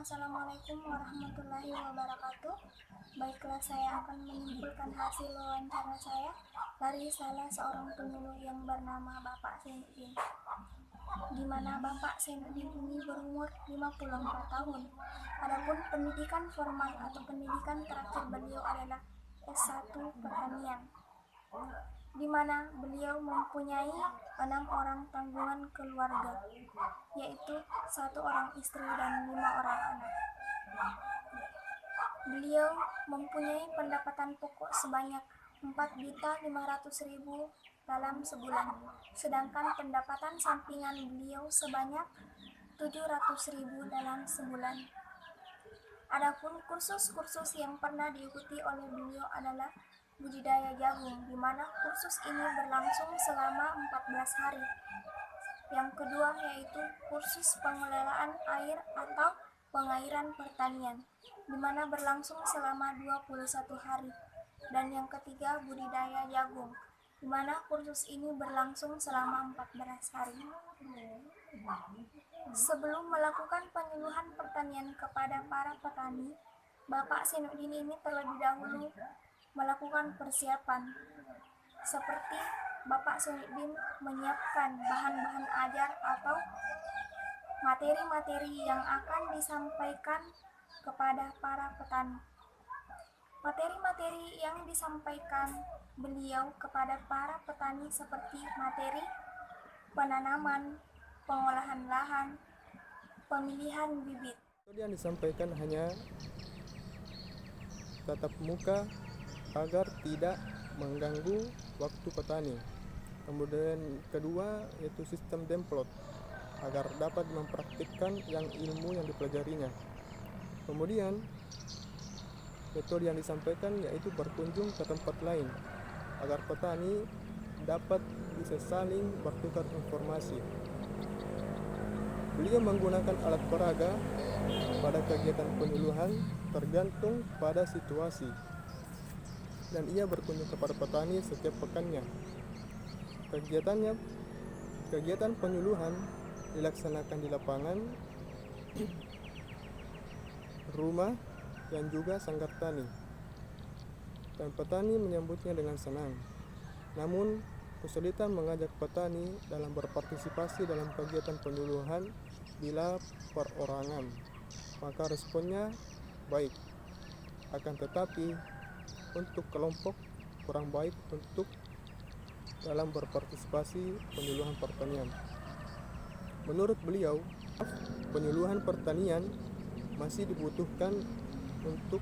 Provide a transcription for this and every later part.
Assalamualaikum warahmatullahi wabarakatuh. Baiklah, saya akan menyimpulkan hasil wawancara saya dari salah seorang penyuluh yang bernama Bapak Zainuddin, di mana Bapak Zainuddin ini berumur 54 tahun. Adapun pendidikan formal atau pendidikan terakhir beliau adalah S1 Pertanian, di mana beliau mempunyai 6 orang tanggungan keluarga, yaitu 1 orang istri dan 5 orang anak. Beliau mempunyai pendapatan pokok sebanyak 4.500.000 dalam sebulan, sedangkan pendapatan sampingan beliau sebanyak 700.000 dalam sebulan. Adapun kursus-kursus yang pernah diikuti oleh beliau adalah budidaya jagung, di mana kursus ini berlangsung selama 14 hari. Yang kedua yaitu kursus pengelolaan air atau pengairan pertanian, di mana berlangsung selama 21 hari. Dan yang ketiga budidaya jagung, di mana kursus ini berlangsung selama 14 hari. Sebelum melakukan penyuluhan pertanian kepada para petani, Bapak Zainuddin ini terlebih dahulu melakukan persiapan, seperti Bapak Zainuddin menyiapkan bahan-bahan ajar atau materi-materi yang akan disampaikan kepada para petani. Materi-materi yang disampaikan beliau kepada para petani seperti materi penanaman, pengolahan lahan, pemilihan bibit. Yang disampaikan hanya tatap muka agar tidak mengganggu waktu petani. Kemudian kedua yaitu sistem demplot agar dapat mempraktikkan ilmu yang dipelajarinya. Kemudian metode yang disampaikan yaitu berkunjung ke tempat lain agar petani dapat bisa saling bertukar informasi. Beliau menggunakan alat peraga pada kegiatan penyuluhan tergantung pada situasi, dan ia berkunjung kepada petani setiap pekannya. Kegiatan penyuluhan dilaksanakan di lapangan, rumah, dan juga sanggar tani, dan petani menyambutnya dengan senang. Namun, kesulitan mengajak petani dalam berpartisipasi dalam kegiatan penyuluhan bila perorangan, maka responnya baik. Akan tetapi, untuk kelompok kurang baik untuk dalam berpartisipasi penyuluhan pertanian. Menurut beliau, penyuluhan pertanian masih dibutuhkan untuk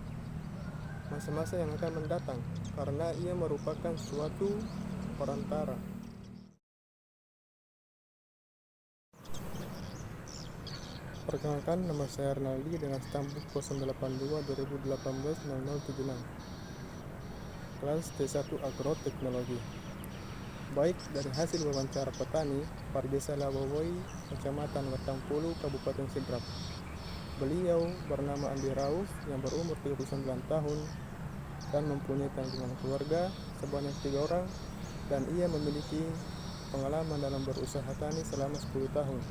masa-masa yang akan mendatang karena ia merupakan suatu perantara. Perkenalkan, nama saya Arnaldi dengan stambuk 082 2018 0076. Kelas T1 Agroteknologi. Baik dari hasil wawancara petani pada Desa Labowoi, Kecamatan Watampulu, Kabupaten Sidrap. Beliau bernama Andi Rauf yang berumur 39 tahun dan mempunyai tanggungan keluarga sebanyak 3 orang, dan ia memiliki pengalaman dalam berusaha tani selama 10 tahun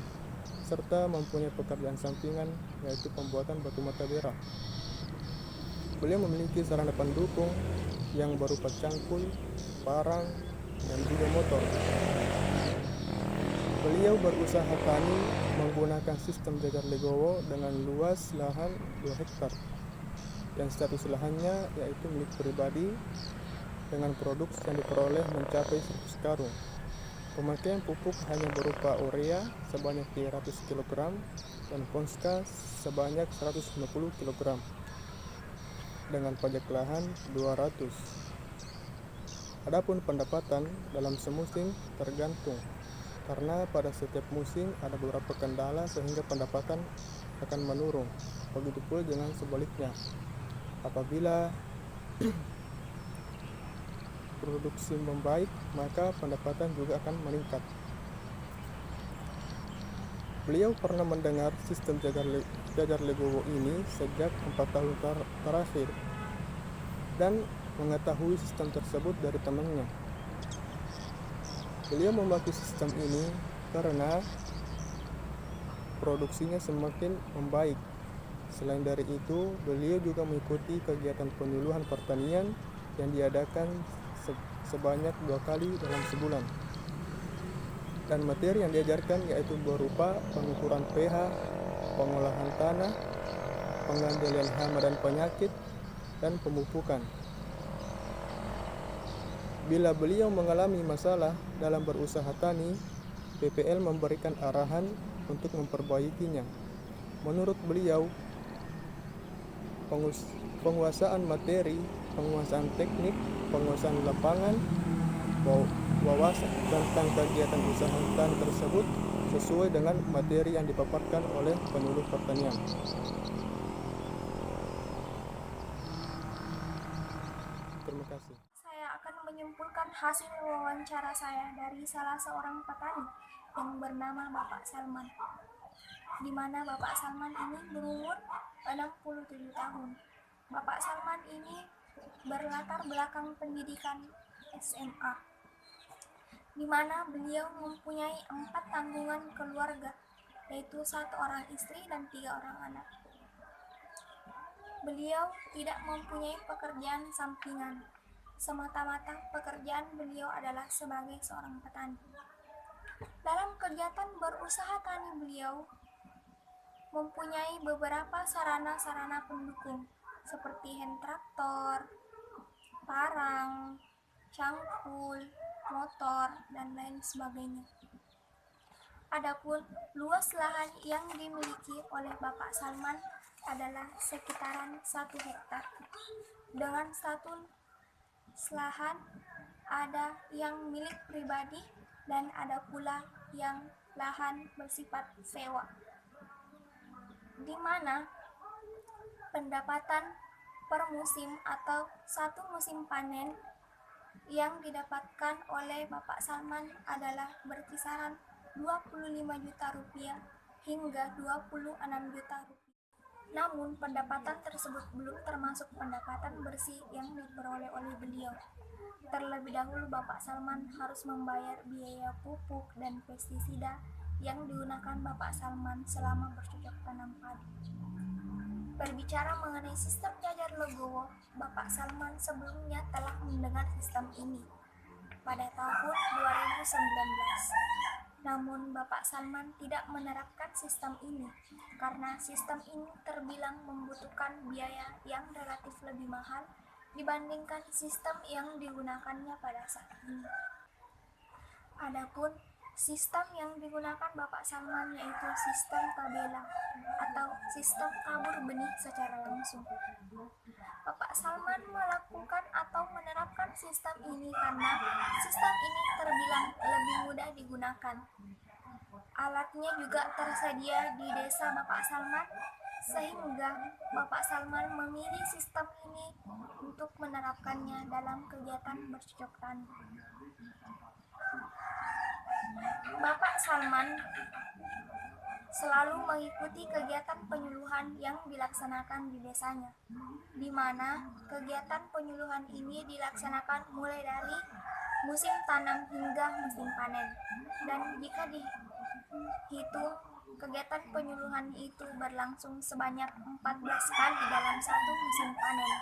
serta mempunyai pekerjaan sampingan yaitu pembuatan batu mata berak. Beliau memiliki sarana pendukung yang berupa cangkul, parang, dan juga motor. Beliau berusaha tani menggunakan sistem jajar legowo dengan luas lahan 2 hektar dan status lahannya yaitu milik pribadi dengan produksi yang diperoleh mencapai 100 karung. Pemakaian pupuk hanya berupa urea sebanyak 300 kg dan ponska sebanyak 150 kg dengan pajak lahan 200. Adapun pendapatan dalam semusim tergantung, karena pada setiap musim ada beberapa kendala sehingga pendapatan akan menurun. Begitu pula dengan sebaliknya. Apabila produksi membaik, maka pendapatan juga akan meningkat. Beliau pernah mendengar sistem jajar legowo ini sejak 4 tahun terakhir dan mengetahui sistem tersebut dari temannya. Beliau memakai sistem ini karena produksinya semakin membaik Selain dari itu, beliau juga mengikuti kegiatan penyuluhan pertanian yang diadakan sebanyak 2 kali dalam sebulan. Dan materi yang diajarkan yaitu berupa pengukuran pH, pengolahan tanah, pengendalian hama dan penyakit, dan pemupukan. Bila beliau mengalami masalah dalam berusaha tani, PPL memberikan arahan untuk memperbaikinya. Menurut beliau, penguasaan materi, penguasaan teknik, penguasaan lapangan, wawasan tentang kegiatan usaha tani tersebut sesuai dengan materi yang dipaparkan oleh penyuluh pertanian. Terima kasih. Saya akan menyimpulkan hasil wawancara saya dari salah seorang petani yang bernama Bapak Salman, di mana Bapak Salman ini berumur 67 tahun. Bapak Salman ini berlatar belakang pendidikan SMA, di mana beliau mempunyai 4 tanggungan keluarga, yaitu 1 orang istri dan 3 orang anak. Beliau tidak mempunyai pekerjaan sampingan, semata-mata pekerjaan beliau adalah sebagai seorang petani. Dalam kegiatan berusaha tani beliau mempunyai beberapa sarana-sarana pendukung seperti hand traktor, parang, cangkul, motor, dan lain sebagainya. Adapun luas lahan yang dimiliki oleh Bapak Salman adalah sekitaran 1 hektar. Dengan status lahan ada yang milik pribadi dan ada pula yang lahan bersifat sewa, di mana pendapatan per musim atau 1 musim panen yang didapatkan oleh Bapak Salman adalah berkisaran 25 juta rupiah hingga 26 juta rupiah. Namun pendapatan tersebut belum termasuk pendapatan bersih yang diperoleh oleh beliau. Terlebih dahulu Bapak Salman harus membayar biaya pupuk dan pestisida yang digunakan Bapak Salman selama bercocok tanam padi. Berbicara mengenai sistem jajar legowo, Bapak Salman sebelumnya telah mendengar sistem ini pada tahun 2019. Namun Bapak Salman tidak menerapkan sistem ini karena sistem ini terbilang membutuhkan biaya yang relatif lebih mahal dibandingkan sistem yang digunakannya pada saat ini. Adapun sistem yang digunakan Bapak Salman yaitu sistem tabela atau sistem tabur benih secara langsung. Bapak Salman melakukan atau menerapkan sistem ini karena sistem ini terbilang lebih mudah digunakan. Alatnya juga tersedia di desa Bapak Salman, sehingga Bapak Salman memilih sistem ini untuk menerapkannya dalam kegiatan bercocok tani. Bapak Salman selalu mengikuti kegiatan penyuluhan yang dilaksanakan di desanya, di mana kegiatan penyuluhan ini dilaksanakan mulai dari musim tanam hingga musim panen. Dan jika dihitung, kegiatan penyuluhan itu berlangsung sebanyak 14 kali dalam 1 musim panen,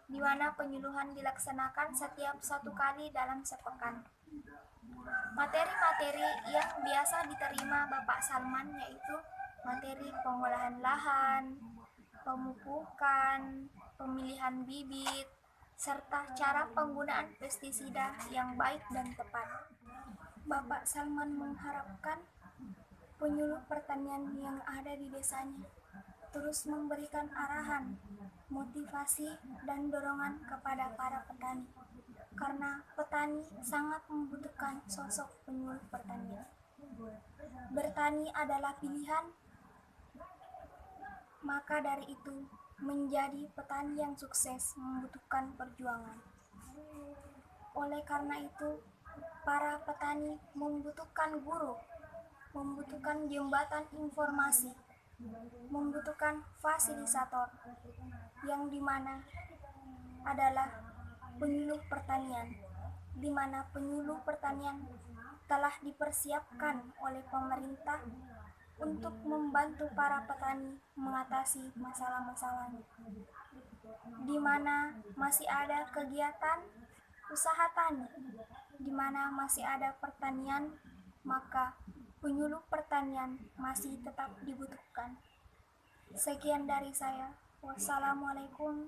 di mana penyuluhan dilaksanakan setiap 1 kali dalam sepekan. Materi-materi yang biasa diterima Bapak Salman yaitu materi pengolahan lahan, pemupukan, pemilihan bibit, serta cara penggunaan pestisida yang baik dan tepat. Bapak Salman mengharapkan penyuluh pertanian yang ada di desanya terus memberikan arahan, motivasi, dan dorongan kepada para petani, karena petani sangat membutuhkan sosok penyuluh pertanian. Bertani adalah pilihan, maka dari itu menjadi petani yang sukses membutuhkan perjuangan. Oleh karena itu, para petani membutuhkan guru, membutuhkan jembatan informasi, membutuhkan fasilitator, yang dimana adalah penyuluh pertanian, di mana penyuluh pertanian telah dipersiapkan oleh pemerintah untuk membantu para petani mengatasi masalah-masalahnya. Di mana masih ada kegiatan usaha tani, di mana masih ada pertanian, maka penyuluh pertanian masih tetap dibutuhkan. Sekian dari saya. Wassalamualaikum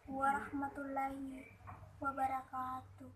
warahmatullahi wabarakatuh.